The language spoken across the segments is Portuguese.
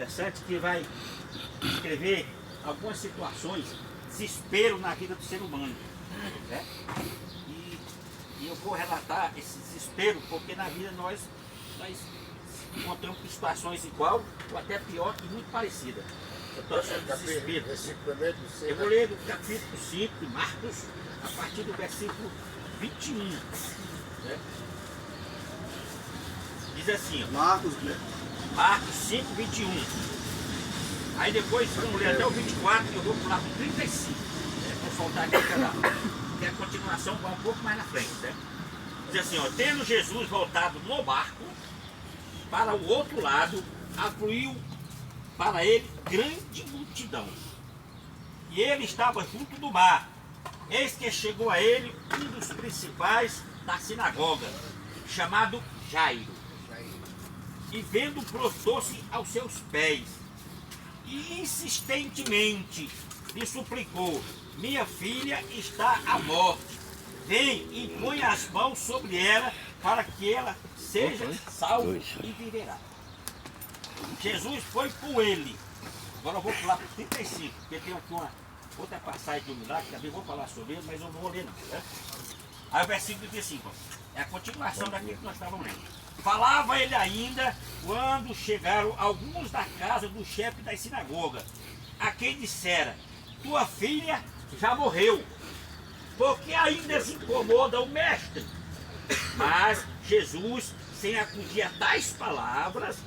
interessante que vai descrever algumas situações, desespero na vida do ser humano. Né? E eu vou relatar esse desespero porque na vida nós encontramos situações igual ou até pior e muito parecida. Eu vou ler do capítulo 5 de Marcos, a partir do versículo 21. Né? Diz assim, Marcos 5, 21. Aí depois vamos ler até o 24 e eu vou pular para o 35. Vou soltar aqui que a continuação vai um pouco mais na frente. Né? Diz assim, ó, tendo Jesus voltado no barco para o outro lado, afluiu para ele grande multidão. E ele estava junto do mar. Eis que chegou a ele um dos principais da sinagoga, chamado Jairo. E vendo, prostou-se aos seus pés e insistentemente lhe suplicou: minha filha está à morte, vem e põe as mãos sobre ela para que ela seja salva e viverá. Jesus foi com ele. Agora eu vou pular para o 35, porque tem aqui uma outra passagem do milagre, também vou falar sobre ele, mas eu não vou ler não. Né? Aí o versículo 35, é a continuação daquilo que nós estávamos lendo. Falava ele ainda quando chegaram alguns da casa do chefe da sinagoga, a quem dissera: tua filha já morreu, porque ainda se incomoda o mestre. Mas Jesus, sem acudir a tais palavras,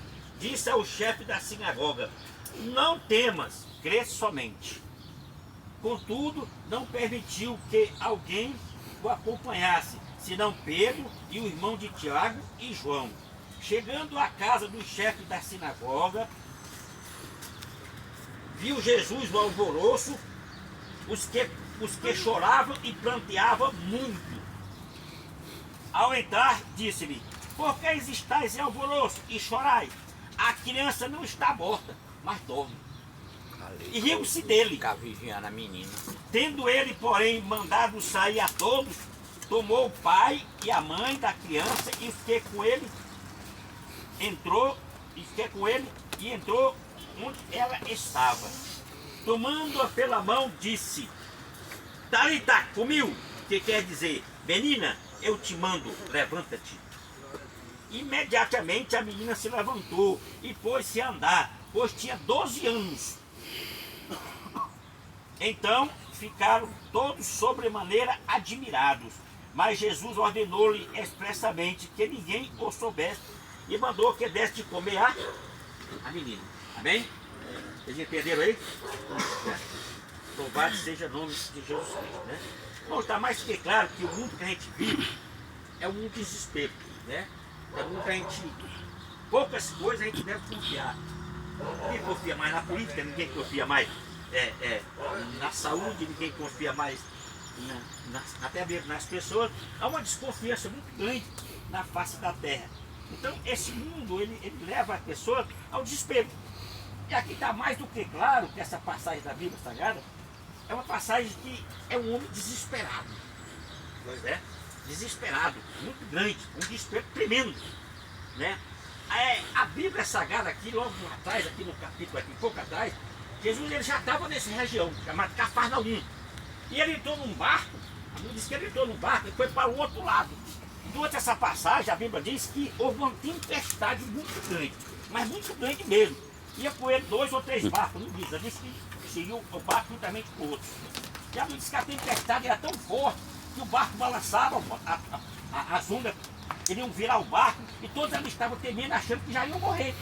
disse ao chefe da sinagoga: não temas, crê somente. Contudo, não permitiu que alguém o acompanhasse, senão Pedro e o irmão de Tiago e João. Chegando à casa do chefe da sinagoga, viu Jesus no alvoroço, os que choravam e pranteavam muito. Ao entrar, disse-lhe: por que estáis em alvoroço e chorais? A criança não está morta, mas dorme. E riu-se dele. Ficar vigiando a menina. Tendo ele, porém, mandado sair a todos, tomou o pai e a mãe da criança e entrou onde ela estava. Tomando-a pela mão, disse: Talita, comiu, que quer dizer: menina, eu te mando, levanta-te. Imediatamente a menina se levantou e pôs-se a andar, pois tinha 12 anos. Então ficaram todos sobremaneira admirados. Mas Jesus ordenou-lhe expressamente que ninguém o soubesse e mandou que desse de comer a menina. Amém? Vocês entenderam aí? Louvado seja o nome de Jesus Cristo. Né? Bom, está mais que claro que o mundo que a gente vive é um mundo de desespero. Né? É um mundo que a gente... poucas coisas a gente deve confiar. Ninguém confia mais na política, ninguém confia mais na saúde, ninguém confia mais até mesmo nas pessoas. Há uma desconfiança muito grande na face da terra. Então esse mundo ele leva a pessoa ao desespero. E aqui está mais do que claro que essa passagem da Bíblia Sagrada é uma passagem que é um homem desesperado. Pois é, desesperado, muito grande, um desespero tremendo. Né? A Bíblia Sagrada aqui, logo atrás, aqui no capítulo, aqui pouco atrás, Jesus ele já estava nessa região, chamada Cafarnaum. E ele entrou num barco, a Bíblia diz que ele entrou num barco e foi para o outro lado. Durante essa passagem, a Bíblia diz que houve uma tempestade muito grande, mas muito grande mesmo. Ia com ele 2 ou 3 barcos, não diz, ela disse que seguiu o barco juntamente com outros. E a Bíblia diz que a tempestade era tão forte que o barco balançava, as ondas iriam virar o barco e todos eles estavam temendo, achando que já iam morrer.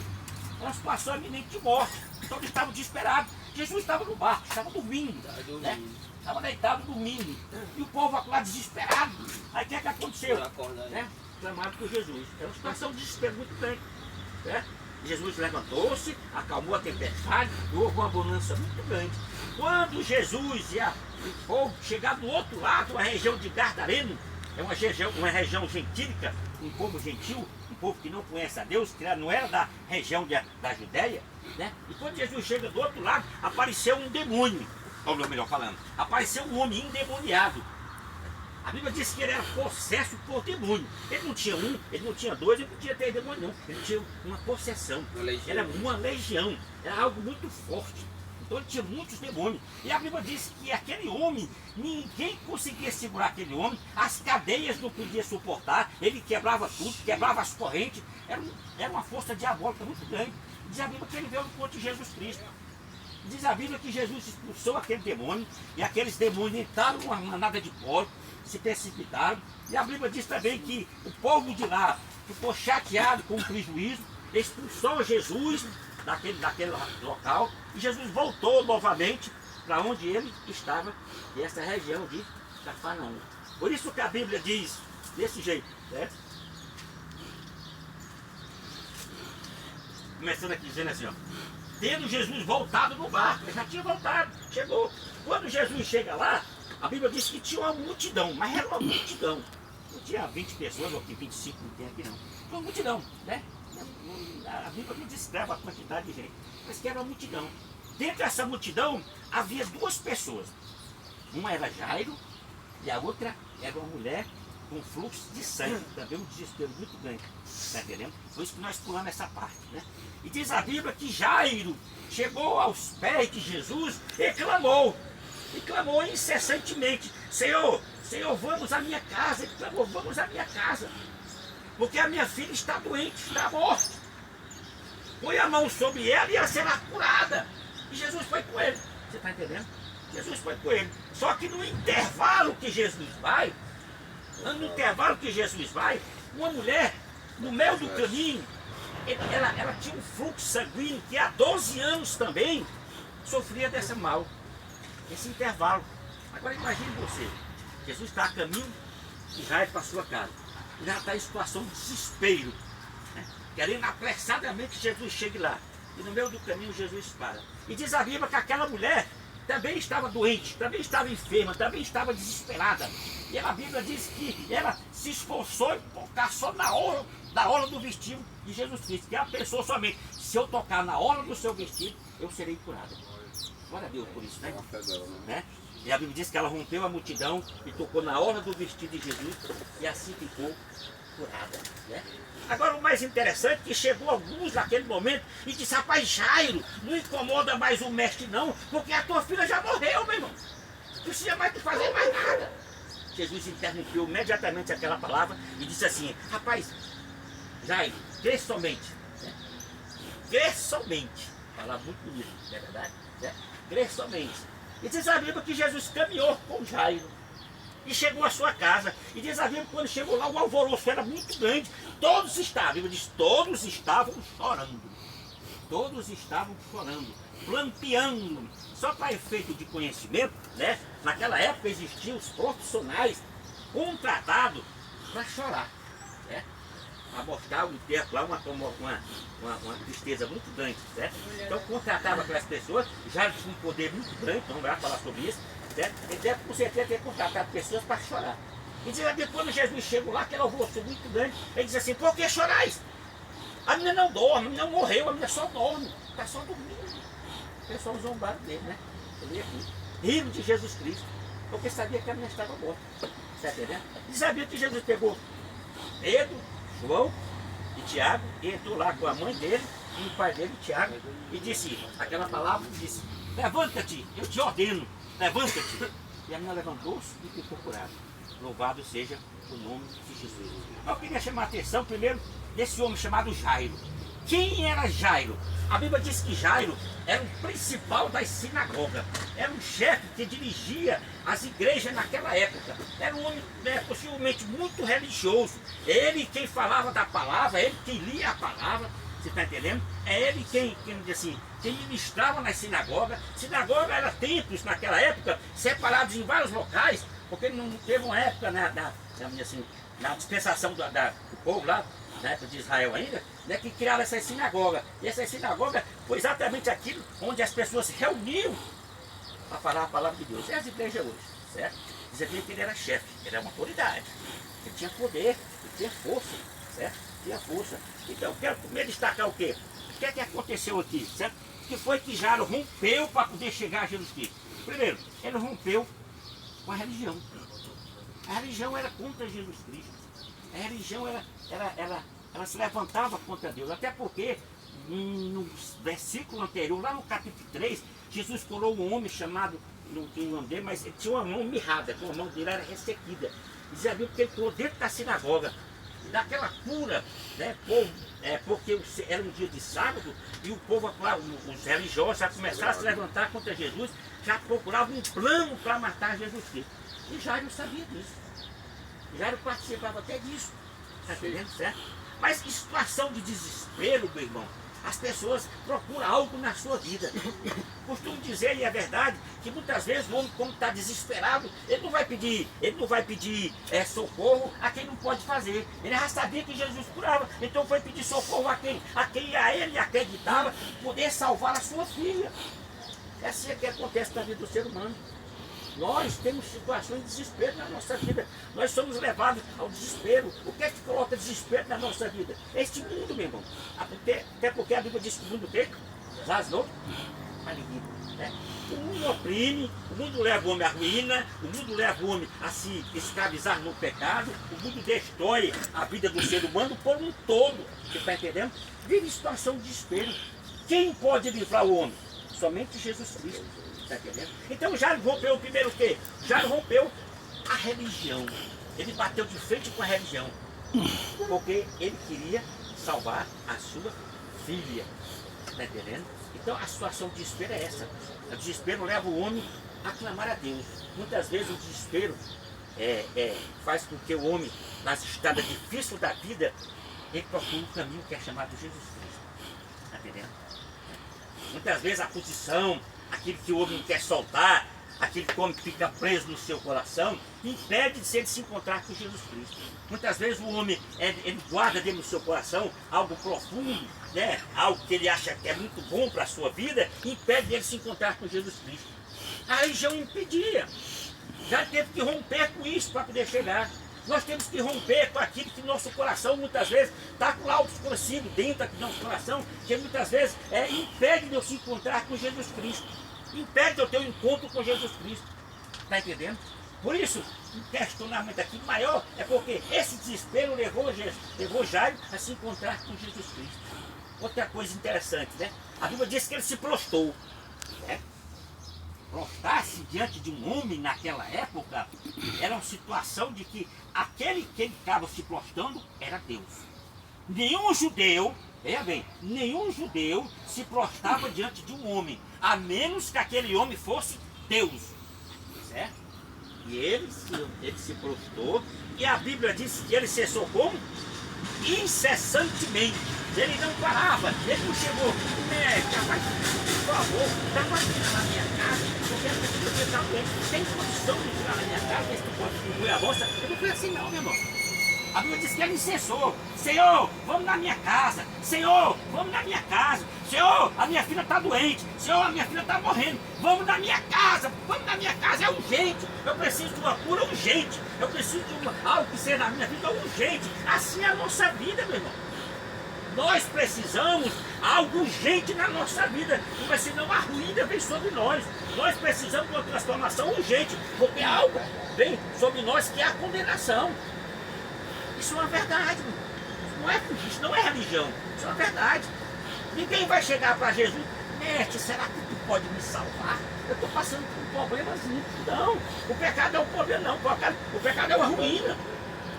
Era uma situação iminente de morte. Então eles estavam desesperados. Jesus estava no barco, estava dormindo. Né? Estava deitado dormindo. E o povo lá desesperado. Aí o que é que aconteceu? Né? Clamado por Jesus. Era uma situação de desespero muito grande. Né? Jesus levantou-se, acalmou a tempestade, e houve uma bonança muito grande. Quando Jesus e o povo chegaram do outro lado, a região de Gadareno, é uma região gentílica, um povo gentil, um povo que não conhece a Deus, que não era da região da Judéia. Né? E quando Jesus chega do outro lado, apareceu um demônio, ou melhor falando, apareceu um homem endemoniado. A Bíblia diz que ele era possesso por demônio. Ele não tinha um, ele não tinha dois, ele não tinha três demônios, não. Ele tinha uma possessão. Era uma legião. Era algo muito forte. Então ele tinha muitos demônios. E a Bíblia diz que aquele homem, ninguém conseguia segurar aquele homem, as cadeias não podiam suportar, ele quebrava tudo, quebrava as correntes. Era uma força diabólica muito grande. Diz a Bíblia que ele veio no corpo de Jesus Cristo. Diz a Bíblia que Jesus expulsou aquele demônio, e aqueles demônios entraram numa manada de porcos, se precipitaram. E a Bíblia diz também que o povo de lá ficou chateado com o prejuízo, expulsou Jesus daquele local, e Jesus voltou novamente para onde ele estava, nessa região de Cafarnaum. Por isso que a Bíblia diz desse jeito, né? Começando aqui dizendo assim, ó. Tendo Jesus voltado no barco, ele já tinha voltado, chegou. Quando Jesus chega lá, a Bíblia diz que tinha uma multidão, mas era uma multidão. Não tinha 20 pessoas, ou 25, não tem aqui não. Foi uma multidão, né? A Bíblia não descreve a quantidade de gente, mas que era uma multidão. Dentro dessa multidão havia duas pessoas. Uma era Jairo e a outra era uma mulher com fluxo de sangue, também um desespero muito grande. Está entendendo? Por isso que nós pulamos essa parte, né? E diz a Bíblia que Jairo chegou aos pés de Jesus e clamou incessantemente: Senhor, vamos à minha casa. Ele clamou: vamos à minha casa, porque a minha filha está doente, está morta. Põe a mão sobre ela e ela será curada. E Jesus foi com ele. Você está entendendo? Jesus foi com ele. Só que no intervalo que Jesus vai, uma mulher, no meio do caminho, ela tinha um fluxo sanguíneo que há 12 anos também sofria dessa mal. Esse intervalo. Agora imagine você, Jesus está a caminho e vai para a sua casa. Ele já está em situação de desespero, né? Querendo apressadamente que Jesus chegue lá. E no meio do caminho Jesus para. E diz a Bíblia que aquela mulher também estava doente, também estava enferma, também estava desesperada. E a Bíblia diz que ela se esforçou em tocar só na orla do vestido de Jesus Cristo. Que ela pensou somente: se eu tocar na orla do seu vestido, eu serei curada. Glória a Deus por isso, né? E a Bíblia diz que ela rompeu a multidão e tocou na orla do vestido de Jesus, e assim ficou curada, né? Agora o mais interessante é que chegou alguns naquele momento e disse: rapaz, Jairo, não incomoda mais o mestre não, porque a tua filha já morreu, meu irmão. Não precisa mais tu fazer mais nada. Jesus interrompeu imediatamente aquela palavra e disse assim: rapaz, Jairo, crê somente, né? Crê somente. Palavra muito bonita, não é verdade? Né? Crê somente. E diz a Bíblia que Jesus caminhou com Jairo e chegou à sua casa. E diz a Bíblia que quando chegou lá, o alvoroço era muito grande. Todos estavam, a Bíblia diz, todos estavam chorando. Todos estavam chorando, lampeando. Só para efeito de conhecimento, né? Naquela época existiam os profissionais contratados para chorar, né? A mostrar o enterro lá, uma tristeza muito grande, certo? Então contratava aquelas pessoas, já tinha um poder muito grande, então vamos lá falar sobre isso, certo? Ele deve com certeza ter contratado pessoas para chorar. E diz que quando Jesus chegou lá, aquele alvoroço muito grande, ele diz assim: por que chorais? A menina não dorme, a menina não morreu, a menina só dorme, está só dormindo. O pessoal zombaram dele, né? Ele ia aqui, rindo de Jesus Cristo, porque sabia que a menina estava morta, está entendendo? E sabia que Jesus pegou Pedro, João e Tiago, e entrou lá com a mãe dele e o pai dele, Tiago, e disse aquela palavra, disse: levanta-te, eu te ordeno, levanta-te. E a menina levantou-se e ficou curada. Louvado seja o nome de Jesus. Eu queria chamar a atenção primeiro desse homem chamado Jairo. Quem era Jairo? A Bíblia diz que Jairo era o principal das sinagogas, era um chefe que dirigia as igrejas naquela época. Era um homem, possivelmente muito religioso. É ele quem falava da palavra, é ele quem lia a palavra, você está entendendo? É ele quem ministrava nas sinagogas. Sinagoga era templos naquela época, separados em vários locais, porque não teve uma época na dispensação do povo lá, na época de Israel ainda, né, que criaram essas sinagogas. E essas sinagogas foi exatamente aquilo onde as pessoas se reuniam para falar a palavra de Deus. E as igrejas hoje, certo? Diz aqui que ele era chefe, ele era uma autoridade, ele tinha poder, ele tinha força, certo? Tinha força. Então eu quero primeiro destacar o quê? O que é que aconteceu aqui, certo? Que foi que Jairo rompeu para poder chegar a Jesus Cristo. Primeiro, ele rompeu com a religião. A A religião era contra Jesus Cristo. A religião ela se levantava contra Deus. Até porque, no versículo anterior, lá no capítulo 3, Jesus curou um homem chamado, não tinha o nome dele, mas ele tinha uma mão mirrada, que a mão dele era ressequida. Dizia a Bíblia que ele curou dentro da sinagoga. E daquela cura, né, porque era um dia de sábado, e o povo, os religiosos, já começaram a se levantar contra Jesus, já procuravam um plano para matar Jesus Cristo. E Jairo sabia disso. Jairo participava até disso. Está entendendo, certo? Mas que situação de desespero, meu irmão. As pessoas procuram algo na sua vida. Costumo dizer, e é verdade, que muitas vezes o homem, como está desesperado, ele não vai pedir socorro a quem não pode fazer. Ele já sabia que Jesus curava, então foi pedir socorro a quem ele acreditava poder salvar a sua filha. É assim que acontece na vida do ser humano. Nós temos situações de desespero na nossa vida. Nós somos levados ao desespero. O que é que coloca desespero na nossa vida? É este mundo, meu irmão. Até porque a Bíblia diz que o mundo tem razão maligno. Né? O mundo oprime, o mundo leva o homem à ruína, o mundo leva o homem a se escravizar no pecado, o mundo destrói a vida do ser humano por um todo. Você está entendendo? Vive situação de desespero. Quem pode livrar o homem? Somente Jesus Cristo. Tá entendendo? Então Jairo rompeu o primeiro o quê? Jairo rompeu a religião. Ele bateu de frente com a religião. Porque ele queria salvar a sua filha. Tá entendendo? Então a situação de desespero é essa. O desespero leva o homem a clamar a Deus. Muitas vezes o desespero faz com que o homem, nas estradas difíceis da vida, ele procure um caminho que é chamado Jesus Cristo. Tá entendendo? Muitas vezes a posição, aquilo que o homem não quer soltar, aquele que o homem fica preso no seu coração, impede de ele se encontrar com Jesus Cristo. Muitas vezes o homem ele guarda dentro do seu coração algo profundo, né? Algo que ele acha que é muito bom para a sua vida, impede de ele se encontrar com Jesus Cristo. A religião impedia. Já teve que romper com isso para poder chegar. Nós temos que romper com aquilo que nosso coração muitas vezes está com lá o desconhecido dentro do nosso coração, que muitas vezes impede de eu se encontrar com Jesus Cristo. Impede de eu ter um encontro com Jesus Cristo. Está entendendo? Por isso, um questionamento aqui maior é porque esse desespero levou Jairo a se encontrar com Jesus Cristo. Outra coisa interessante, né? A Bíblia diz que ele se prostrou. Né? Prostrar-se diante de um homem naquela época era uma situação de que aquele que ele estava se prostrando era Deus. Nenhum judeu, veja bem, nenhum judeu se prostrava diante de um homem, a menos que aquele homem fosse Deus. Certo? E ele se prostrou, e a Bíblia diz que ele cessou como? Incessantemente. Ele não parava, ele não chegou, rapaz, por favor, dá uma vida na minha casa, porque a pessoa está doente, tem condição de entrar na minha casa, ver se tu pode distribuir a bolsa. Eu não fui assim não, meu irmão. A Bíblia diz que ele incessou. Senhor, vamos na minha casa. Senhor, vamos na minha casa. Senhor, a minha filha está doente. Senhor, a minha filha está morrendo. Vamos na minha casa. Vamos na minha casa. É urgente. Eu preciso de uma cura urgente. Eu preciso de algo que seja na minha vida urgente. Assim é a nossa vida, meu irmão. Nós precisamos algo urgente na nossa vida, porque senão a ruína vem sobre nós. Nós precisamos de uma transformação urgente, porque algo vem sobre nós que é a condenação. Isso é uma verdade, isso não é religião, isso é uma verdade. Ninguém vai chegar para Jesus, mestre, será que tu pode me salvar? Eu estou passando por um problemazinho. Não, o pecado é um problema não, o pecado é uma ruína.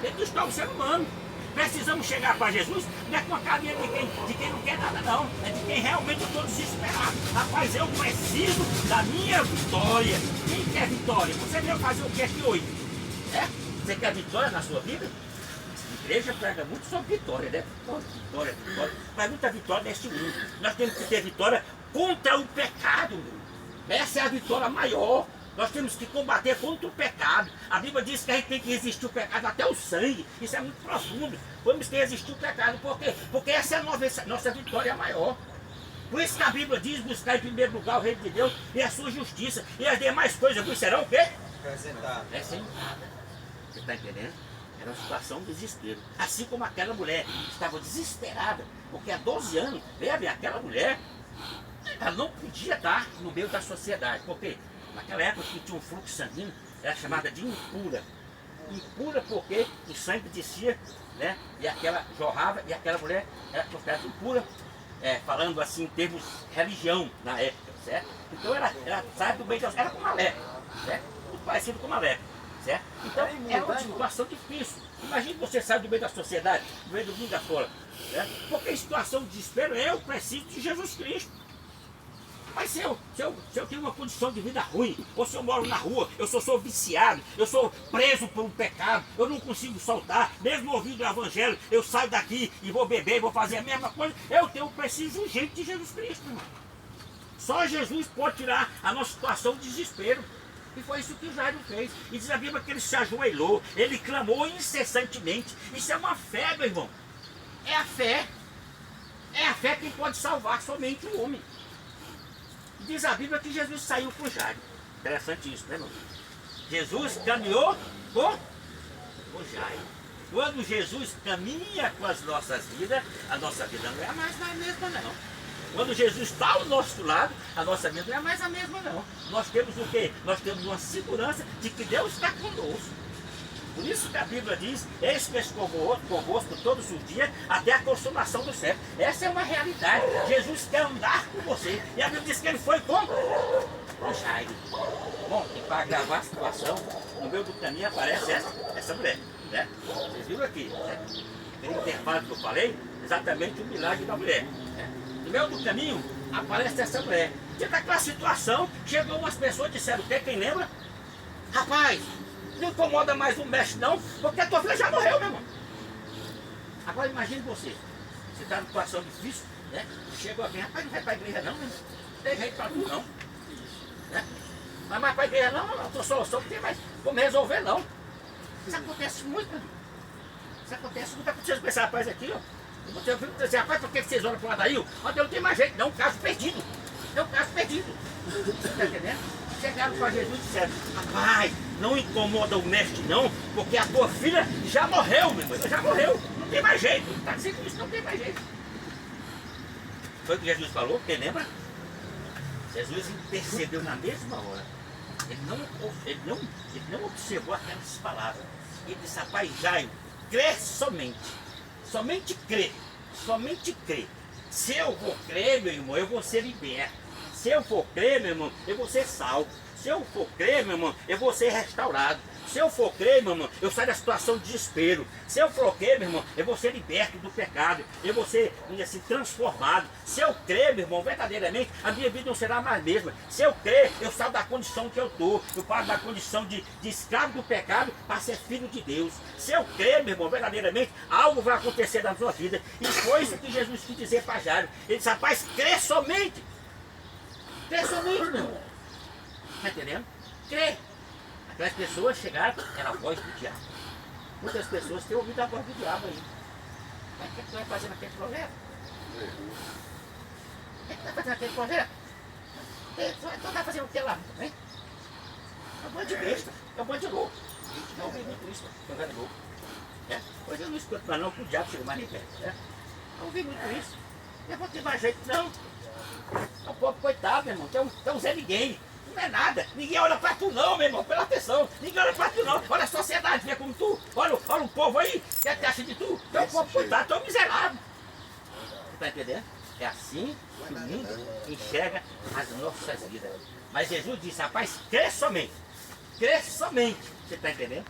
Ele destrói o ser humano. Precisamos chegar para Jesus, não é com a carinha de quem não quer nada não, é de quem realmente eu estou desesperado. Rapaz, eu preciso da minha vitória. Quem quer vitória? Você veio fazer o que aqui hoje? Você quer vitória na sua vida? A igreja prega muito sobre vitória, né? Vitória, mas muita vitória neste mundo. Nós temos que ter vitória contra o pecado, meu. Essa é a vitória maior. Nós temos que combater contra o pecado. A Bíblia diz que a gente tem que resistir o pecado até o sangue. Isso é muito profundo. Temos que resistir o pecado. Por quê? Porque essa é a nossa vitória maior. Por isso que a Bíblia diz buscar em primeiro lugar o reino de Deus e a sua justiça. E as demais coisas vos serão o quê? Acrescentadas. Você está entendendo? Era uma situação de desespero. Assim como aquela mulher estava desesperada, porque há 12 anos, veja, aquela mulher, ela não podia estar no meio da sociedade. Por quê? Naquela época que tinha um fluxo sanguíneo, era chamada de impura. impura porque o sangue descia, né? E aquela jorrava, e aquela mulher era considerada impura, falando assim em termos religião na época, certo? Então ela sai do meio da sociedade, era como uma lepra, certo? Muito parecido com uma lepra, certo? Então é uma situação difícil. Imagine você sair do meio da sociedade, do meio do mundo afora, certo? Porque em situação de desespero eu preciso de Jesus Cristo. Mas se eu tenho uma condição de vida ruim, ou se eu moro na rua, eu sou viciado, eu sou preso por um pecado, eu não consigo soltar, mesmo ouvindo o evangelho, eu saio daqui e vou beber, e vou fazer a mesma coisa, eu preciso urgente de Jesus Cristo, irmão. Só Jesus pode tirar a nossa situação de desespero. E foi isso que o Jairo fez. E diz a Bíblia que ele se ajoelhou, ele clamou incessantemente. Isso é uma fé, meu irmão. É a fé. É a fé que pode salvar somente o homem. Diz a Bíblia que Jesus saiu com Jairo. Interessante isso, né, irmão? Jesus caminhou com Jairo. Quando Jesus caminha com as nossas vidas, a nossa vida não é mais a mesma, não. Quando Jesus está ao nosso lado, a nossa vida não é mais a mesma, não. Nós temos o quê? Nós temos uma segurança de que Deus está conosco. Por isso que a Bíblia diz, eis que estou convosco todos os dias, até a consumação do século. Essa é uma realidade. Jesus quer andar com você. E a Bíblia diz que ele foi com Jairo. Bom, e para agravar a situação, no meio do caminho aparece essa mulher. Né? Vocês viram aqui, né? Aquele intervalo que eu falei, exatamente o milagre da mulher. Né? No meio do caminho aparece essa mulher. Diante daquela situação, chegou umas pessoas e disseram, quem lembra? Rapaz, não incomoda mais o mestre não, porque a tua filha já morreu, meu irmão. Agora imagine você está numa situação difícil, né? Chega alguém, rapaz, não vai para a igreja não, né? Não tem jeito para tu não. Né? Mas para a igreja não tô solução, não tem mais como resolver não. Isso acontece muito, meu irmão. Isso acontece muito, aconteceu com esse rapaz aqui, ó. Você ouviu dizer, rapaz, por que vocês olham para o Adail? Mas não tem mais jeito, não, um caso perdido. É um caso perdido. Você está entendendo? Chegaram para Jesus e disseram, rapaz, não incomoda o mestre não, porque a tua filha já morreu, meu irmão, já morreu, não tem mais jeito, está dizendo isso, não tem mais jeito. Foi o que Jesus falou, quem lembra? Jesus intercedeu na mesma hora. Ele não observou aquelas palavras. Ele disse, rapaz, Jairo, crê somente. Somente crê. Somente crê. Se eu vou crer, meu irmão, eu vou ser liberto. Se eu for crer, meu irmão, eu vou ser salvo. Se eu for crer, meu irmão, eu vou ser restaurado. Se eu for crer, meu irmão, eu saio da situação de desespero. Se eu for crer, meu irmão, eu vou ser liberto do pecado. Eu vou ser, assim, transformado. Se eu crer, meu irmão, verdadeiramente, a minha vida não será mais a mesma. Se eu crer, eu saio da condição que eu estou. Eu paro da condição de escravo do pecado para ser filho de Deus. Se eu crer, meu irmão, verdadeiramente, algo vai acontecer na sua vida. E foi isso que Jesus quis dizer para Jairo. Ele disse, rapaz, crê somente. Crê somente, meu irmão. Está entendendo? Crê. Aquelas pessoas chegaram, era a voz do diabo. Muitas pessoas têm ouvido a voz do diabo aí. Mas o que tu vai fazer naquele projeto? O que tu vai fazer naquele projeto? Tu vai fazer o que lá? Hein? É um bando de besta, é um bando de louco. Eu ouvi muito isso, quando era louco. Hoje eu não escuto mais não, que o diabo chega mais nem perto. Eu ouvi muito isso. Eu vou ter mais jeito, não. É um povo coitado, meu irmão, tem um Zé Ninguém. Não é nada, ninguém olha pra tu não, meu irmão, presta atenção, ninguém olha pra tu não, olha a sociedade, vê como tu, olha o povo aí, que acha de tu, é um povo coitado, tão miserável. Você tá entendendo? É assim que o mundo enxerga as nossas vidas. Mas Jesus disse, rapaz, crê somente, você tá entendendo?